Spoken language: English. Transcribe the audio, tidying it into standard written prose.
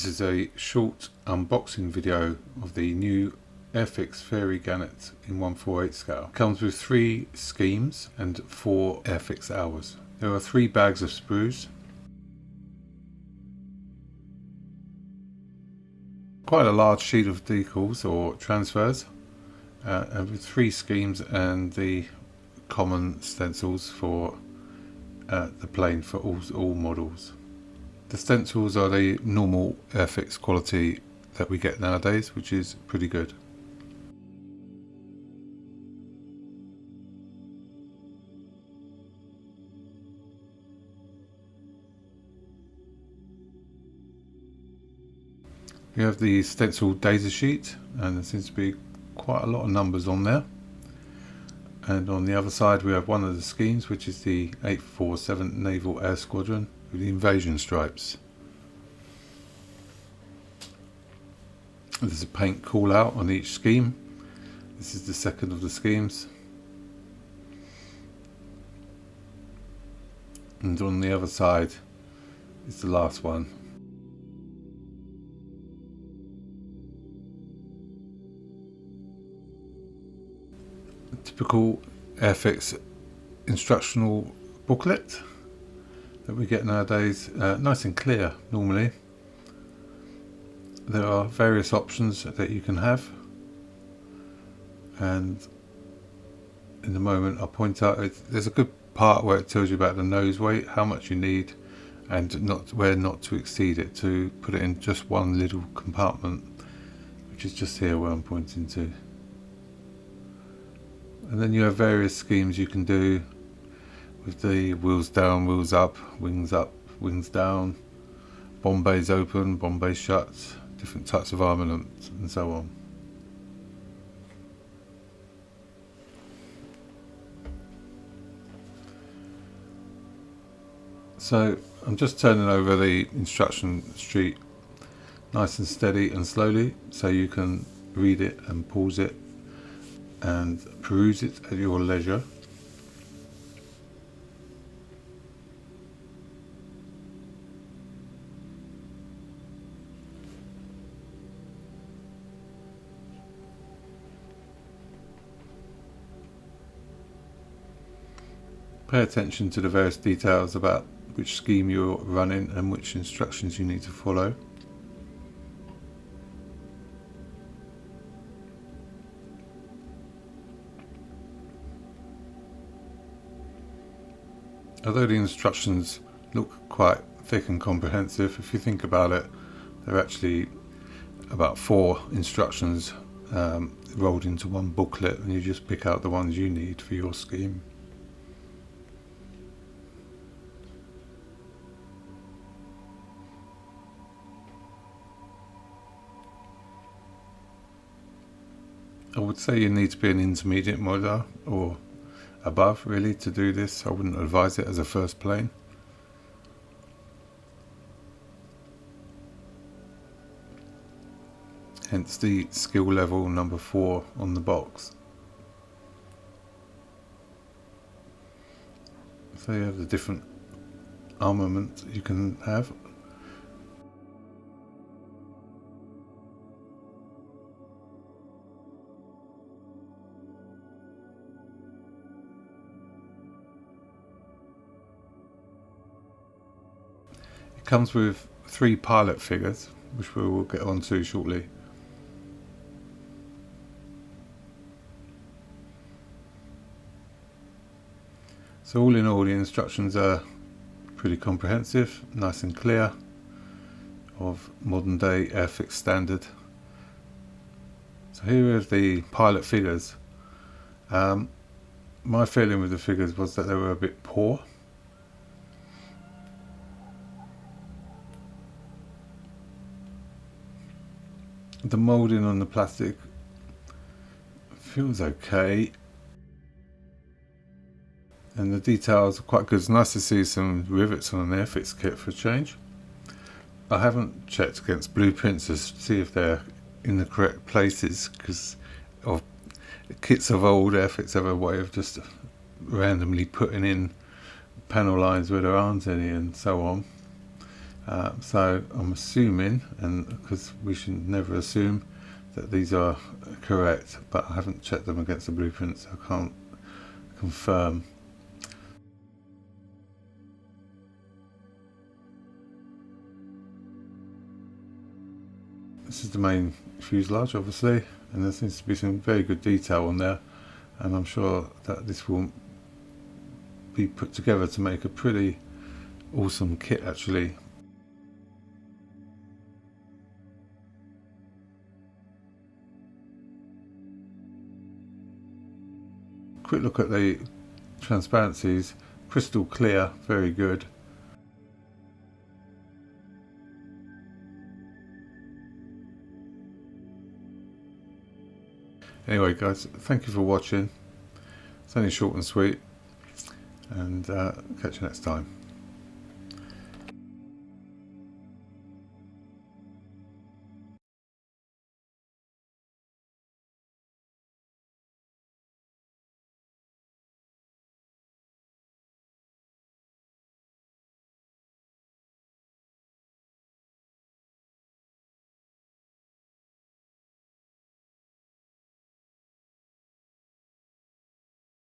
This is a short unboxing video of the new Airfix Fairey Gannet in 1/4/8 scale. It comes with 3 schemes and 4 Airfix hours. There are 3 bags of sprues, quite a large sheet of decals or transfers, and with 3 schemes and the common stencils for the plane for all models. The stencils are the normal Airfix quality that we get nowadays, which is pretty good. We have the stencil data sheet, and there seems to be quite a lot of numbers on there. And on the other side we have one of the schemes, which is the 847 Naval Air Squadron with the invasion stripes. There's a paint call out on each scheme. This is the second of the schemes. And on the other side is the last one. A typical Airfix instructional booklet that we get nowadays, nice and clear normally. There are various options that you can have, and in a moment I'll point out there's a good part where it tells you about the nose weight, how much you need, and where not to exceed it, to put it in just one little compartment, which is just here where I'm pointing to. And then you have various schemes you can do with the wheels down, wheels up, wings down, bombays open, bombays shut, different types of armament, and so on. So I'm just turning over the instruction sheet nice and steady and slowly, so you can read it and pause it and peruse it at your leisure. Pay attention to the various details about which scheme you're running and which instructions you need to follow. Although the instructions look quite thick and comprehensive, if you think about it, they're actually about 4 instructions rolled into one booklet, and you just pick out the ones you need for your scheme. I would say you need to be an intermediate modder or above really to do this. I wouldn't advise it as a first plane. Hence the skill level number 4 on the box. So you have the different armament you can have. It comes with 3 pilot figures, which we will get onto shortly. So all in all, the instructions are pretty comprehensive, nice and clear, of modern day Airfix standard. So here are the pilot figures. My feeling with the figures was that they were a bit poor. The moulding on the plastic feels okay, and the details are quite good. It's nice to see some rivets on an Airfix kit for a change. I haven't checked against blueprints to see if they're in the correct places, because of kits of old Airfix have a way of just randomly putting in panel lines where there aren't any and so on. So I'm assuming, and because we should never assume, that these are correct, but I haven't checked them against the blueprints, so I can't confirm. This is the main fuselage, obviously, and there seems to be some very good detail on there, and I'm sure that this will be put together to make a pretty awesome kit actually. Quick look at the transparencies, crystal clear, very good. Anyway guys, thank you for watching. It's only short and sweet, and catch you next time.